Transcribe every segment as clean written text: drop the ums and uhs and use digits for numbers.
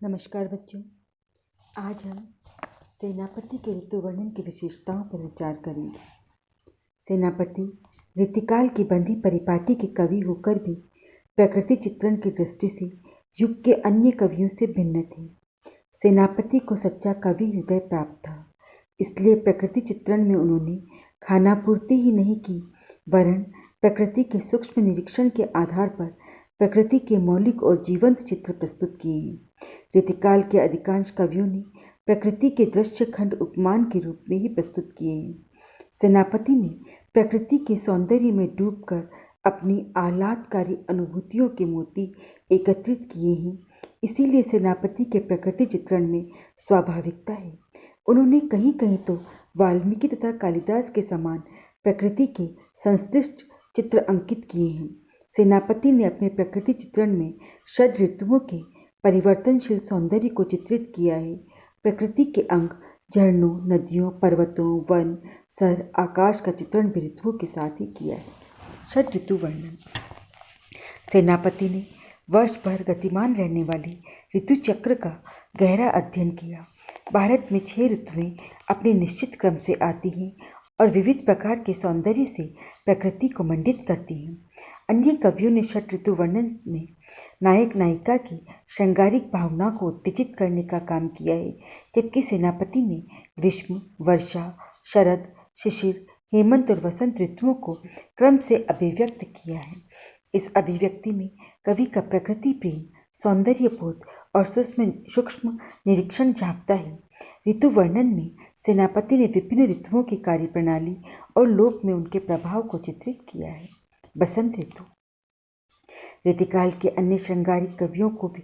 नमस्कार बच्चों। आज हम सेनापति के ऋतु वर्णन की विशेषताओं पर विचार करेंगे। सेनापति ऋतुकाल की बंधी परिपाटी के कवि होकर भी प्रकृति चित्रण की दृष्टि से युग के अन्य कवियों से भिन्न थे। सेनापति को सच्चा कवि हृदय प्राप्त था, इसलिए प्रकृति चित्रण में उन्होंने खानापूर्ति ही नहीं की, वरन प्रकृति के सूक्ष्म निरीक्षण के आधार पर प्रकृति के मौलिक और जीवंत चित्र प्रस्तुत किए हैं। ऋतुकाल के अधिकांश कवियों ने प्रकृति के दृश्य खंड उपमान के रूप में ही प्रस्तुत किए हैं। सेनापति ने प्रकृति के सौंदर्य में डूबकर अपनी आह्लादकारी अनुभूतियों के मोती एकत्रित किए हैं। इसीलिए सेनापति के प्रकृति चित्रण में स्वाभाविकता है। उन्होंने कहीं कहीं तो वाल्मीकि तथा कालिदास के समान प्रकृति के संश्लिष्ट चित्र अंकित किए हैं। सेनापति ने अपने प्रकृति चित्रण में षड ऋतुओं के परिवर्तनशील सौंदर्य को चित्रित किया है। प्रकृति के अंग झरनों, नदियों, पर्वतों, वन, सर, आकाश का चित्रण भी ऋतुओं के साथ ही किया है। षड ऋतु वर्णन। सेनापति ने वर्ष भर गतिमान रहने वाले ऋतु चक्र का गहरा अध्ययन किया। भारत में 6 ऋतुएं अपने निश्चित क्रम से आती हैं और विविध प्रकार के सौंदर्य से प्रकृति को मंडित करती हैं। अन्य कवियों ने षड ऋतु वर्णन में नायक नायिका की श्रृंगारिक भावना को उत्तेजित करने का काम किया है, जबकि सेनापति ने ग्रीष्म, वर्षा, शरद, शिशिर, हेमंत और वसंत ऋतुओं को क्रम से अभिव्यक्त किया है। इस अभिव्यक्ति में कवि का प्रकृति प्रेम, सौंदर्य बोध और सूक्ष्म निरीक्षण झांकता है। ऋतु वर्णन में सेनापति ने विभिन्न ऋतुओं की कार्यप्रणाली और लोक में उनके प्रभाव को चित्रित किया है। बसंत ऋतु। ऋतुकाल के अन्य श्रृंगारिक कवियों को भी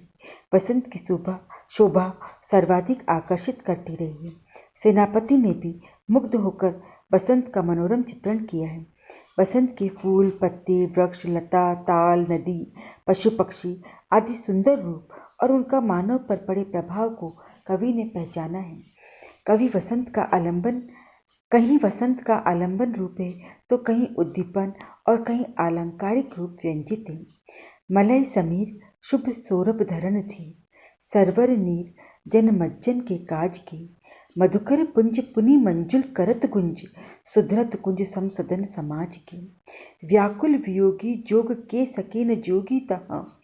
बसंत की शोभा सर्वाधिक आकर्षित करती रही है। सेनापति ने भी मुग्ध होकर बसंत का मनोरम चित्रण किया है। बसंत के फूल, पत्ते, वृक्ष, लता, ताल, नदी, पशु पक्षी आदि सुंदर रूप और उनका मानव पर पड़े प्रभाव को कवि ने पहचाना है। कहीं वसंत का आलंबन रूप है तो कहीं उद्दीपन और कहीं अलंकारिक रूप व्यंजित है। मलय समीर शुभ सौरभ धरण धीर, सरवर नीर जन मज्जन के काज के, मधुकर पुंज पुनि मंजुल करत गुंज, सुधरत कुंज समसदन समाज के, व्याकुल वियोगी जोग के सके न जोगी तहाँ,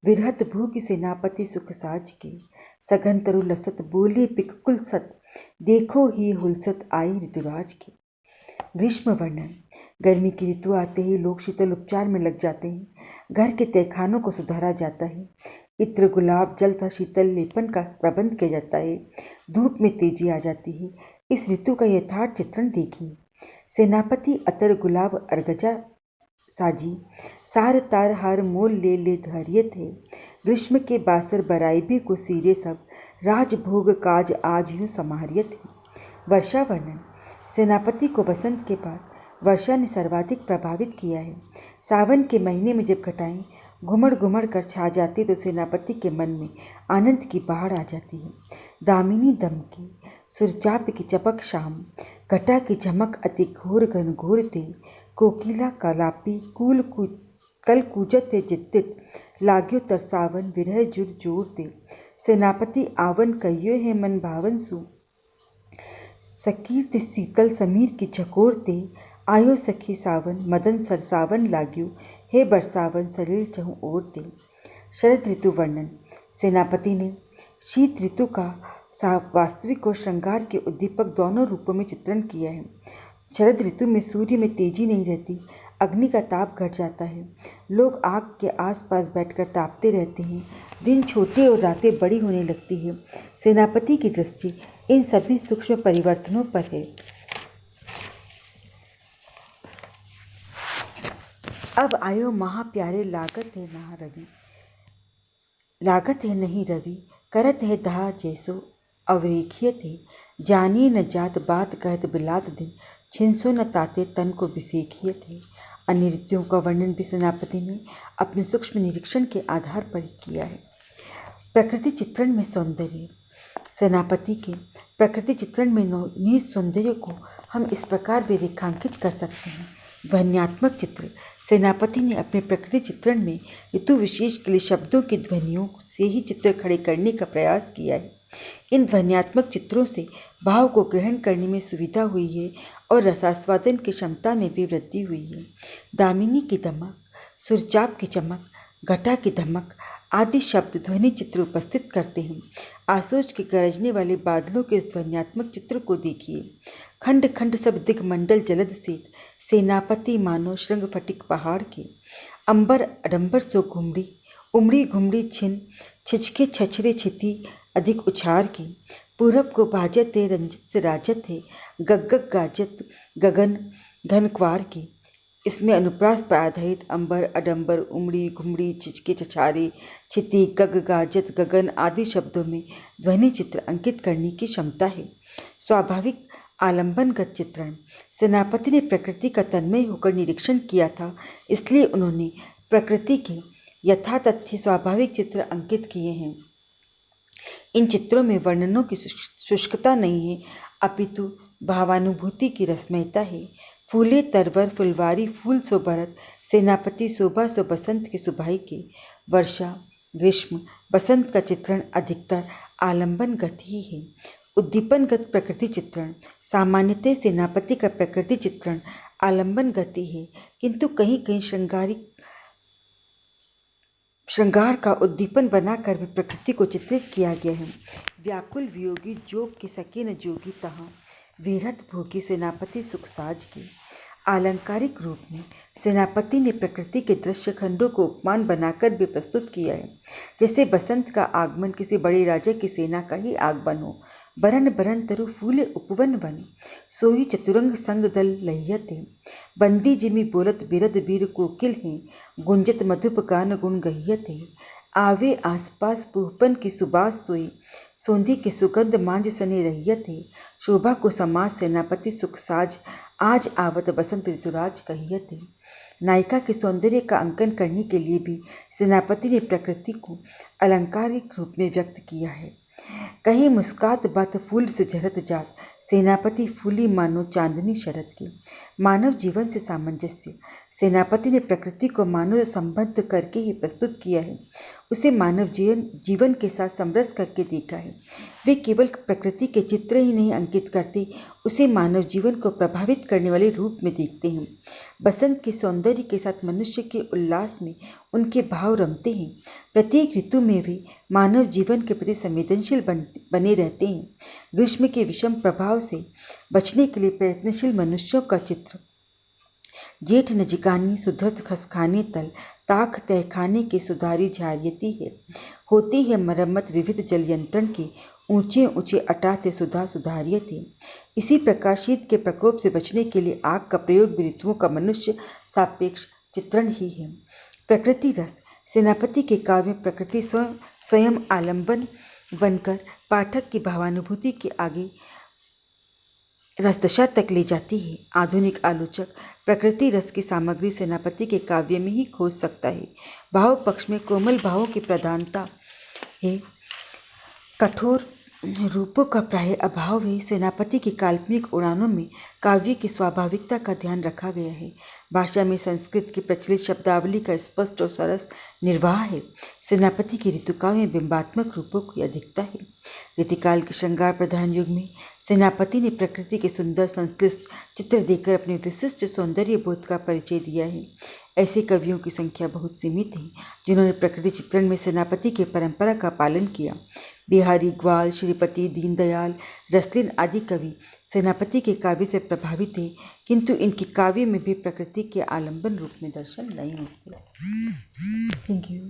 विरहत भोग सेनापति सुख साज के, सघन तरु लसत बोले पिकुल सत, देखो ही हुलसत आई ऋतुराज की। ग्रीष्म वर्णन। गर्मी की ऋतु आते ही लोग शीतल उपचार में लग जाते हैं। घर के तहखानों को सुधारा जाता है। इत्र, गुलाब जल तथा शीतल लेपन का प्रबंध किया जाता है। धूप में तेजी आ जाती है। इस ऋतु का यथार्थ चित्रण देखिए। सेनापति अतर गुलाब अर्गजा साजी, सार तार हार मोल ले धैर्य थे, ग्रीष्म के बासर बराइबे को सीरे सब, राजभोग काज आज यूं समाहरियत है। वर्षा वर्णन। सेनापति को बसंत के बाद वर्षा ने सर्वाधिक प्रभावित किया है। सावन के महीने में जब घटाएं घुमड़ घुमड़ कर छा जाती तो सेनापति के मन में आनंद की बाढ़ आ जाती है। दामिनी दमकी, सुरचाप की चपक शाम, घटा की झमक अति घोर घन घोर ते, कोकिला कलापी कल कूजत ते जिद्दित, लाग्यो तरसावन विरह जुर जोर ते, सेनापति आवन कहियो है मन भावन सु, सकीर्ति शीतल समीर की झकोर ते, आयो सखी सावन मदन सरसावन लाग्यो, हे बरसावन सलील चहु ओर ते। शरद ऋतु वर्णन। सेनापति ने शीत ऋतु का वास्तविक और श्रृंगार के उद्दीपक दोनों रूपों में चित्रण किया है। शरद ऋतु में सूर्य में तेजी नहीं रहती, अग्नि का ताप घट जाता है। लोग आग के आसपास बैठकर तापते रहते हैं। दिन छोटे और रातें बड़ी होने लगती है। सेनापति की दृष्टि इन सभी सूक्ष्म परिवर्तनों पर है। अब आयो महा प्यारे लागत है नहीं रवि, करत है दहा जैसो अवरेखिय थे, जानिए न जात बात कहत बिलात दिन, छिनसो न ताते तन को बिसेखिय थे। अन्य ऋतुओं का वर्णन भी सेनापति ने अपने सूक्ष्म निरीक्षण के आधार पर ही किया है। प्रकृति चित्रण में सौंदर्य। सेनापति के प्रकृति चित्रण में निहित सौंदर्य को हम इस प्रकार भी रेखांकित कर सकते हैं। ध्वन्यात्मक चित्र। सेनापति ने अपने प्रकृति चित्रण में ऋतु विशेष के लिए शब्दों की ध्वनियों से ही चित्र खड़े करने का प्रयास किया है। इन ध्वन्यात्मक चित्रों से भाव को ग्रहण करने में सुविधा हुई है और रसास्वादन की क्षमता में भी वृद्धि हुई है। दामिनी की दमक, सुरचाप की चमक, घटा की धमक आदि शब्द ध्वनि चित्र उपस्थित करते हैं। आसोच के गरजने वाले बादलों के इस ध्वन्यात्मक चित्र को देखिए। खंड खंड सब दिग्मंडल जलद सेत, सेनापति मानो श्रृंग फटिक पहाड़ के। अंबर अडंबर सो घुमड़ी, उमड़ी घुमड़ी छिन, छिचके छछरे छिती अधिक उछार के। पूरब को बाजत है रंजित से राजत है, गगग गाजत गगन घनक्वार के। इसमें अनुप्रास पर आधारित अंबर, अडंबर, उमड़ी, घुमड़ी, छिचके छछारे, छिति, गग, गाजत, गगन आदि शब्दों में ध्वनि चित्र अंकित करने की क्षमता है। स्वाभाविक आलंबनगत चित्रण। सेनापति ने प्रकृति का तन्मय होकर निरीक्षण किया था, इसलिए उन्होंने प्रकृति के यथातथ्य स्वाभाविक चित्र अंकित किए हैं। इन चित्रों में वर्णनों की शुष्कता नहीं है, अपितु भावानुभूति की रसमयता है। फूले तरवर फुलवारी फूल सो भरत, सेनापति शोभा सो बसंत के सुभाई के। वर्षा, ग्रीष्म, बसंत का चित्रण अधिकतर आलंबनगत ही है। उद्दीपनगत प्रकृति चित्रण। सामान्यतः सेनापति का प्रकृति चित्रण आलंबनगति है, किंतु कहीं कहीं श्रृंगार का उद्दीपन बनाकर भी प्रकृति को चित्रित किया गया है। व्याकुल वियोगी जोग के सके न जोगी तहाँ, विरहत भोगी सेनापति सुखसाज के। आलंकारिक रूप में सेनापति ने प्रकृति के दृश्य खंडों को उपमान बनाकर भी प्रस्तुत किया है। जैसे बसंत का आगमन किसी बड़े राजा की सेना का ही आगमन हो। बरन बरन तरु फूले उपवन वन, सोई चतुरंग संग दल लहियते। बंदी जिमी बोलत बिरद बीर कोकिल हैं, गुंजत मधुप गान गुण गहियते। आवे आसपास पुहपन की सुबास सोई, सोंधी के सुगंध मांझ सने रहियते। शोभा को समाज सेनापति सुखसाज, आज आवत बसंत ऋतुराज कहियते। नायिका के सौंदर्य का अंकन करने के लिए भी सेनापति ने प्रकृति को अलंकारिक रूप में व्यक्त किया है। कहीं मुस्कात बात फूल से झरत जात, सेनापति फूली मानो चांदनी शरद की। मानव जीवन से सामंजस्य। सेनापति ने प्रकृति को मानव से संबद्ध करके ही प्रस्तुत किया है, उसे मानव जीवन के साथ समरस करके देखा है। वे केवल प्रकृति के चित्र ही नहीं अंकित करते, उसे मानव जीवन को प्रभावित करने वाले रूप में देखते हैं। बसंत के सौंदर्य के साथ मनुष्य के उल्लास में उनके भाव रमते हैं। प्रत्येक ऋतु में वे मानव जीवन के प्रति संवेदनशील बने रहते हैं। ग्रीष्म के विषम प्रभाव से बचने के लिए प्रयत्नशील मनुष्यों का चित्र। जेठ नजिकानी सुधृत खसखाने तल, ताख तहखाने के सुधारी झारियती है। होती है मरम्मत विविध जल यंत्रण की, ऊंचे ऊंचे अटाते सुधा सुधारिय थे। इसी प्रकार शीत के प्रकोप से बचने के लिए आग का प्रयोग भी ऋतुओं का मनुष्य सापेक्ष चित्रण ही है। प्रकृति रस। सेनापति के काव्य में प्रकृति स्वयं आलंबन बनकर पाठक की भावानुभूति के आगे रसदशा तक ले जाती है। आधुनिक आलोचक प्रकृति रस की सामग्री सेनापति के काव्य में ही खोज सकता है। भाव पक्ष में कोमल भावों की प्रधानता है, कठोर रूपों का प्राय अभाव है। सेनापति की काल्पनिक उड़ानों में काव्य की स्वाभाविकता का ध्यान रखा गया है। भाषा में संस्कृत की प्रचलित शब्दावली का स्पष्ट और सरस निर्वाह है। सेनापति की ऋतुकाव्य में बिंबात्मक रूपों की अधिकता है। ऋतुकाल के श्रृंगार प्रधान युग में सेनापति ने प्रकृति के सुंदर संश्लिष्ट चित्र देकर अपने विशिष्ट सौंदर्य बोध का परिचय दिया है। ऐसे कवियों की संख्या बहुत सीमित है जिन्होंने प्रकृति चित्रण में सेनापति की परंपरा का पालन किया। बिहारी, ग्वाल, श्रीपति, दीनदयाल, रसलिन आदि कवि सेनापति के काव्य से प्रभावित थे, किंतु इनके काव्य में भी प्रकृति के आलंबन रूप में दर्शन नहीं होते। Thank you.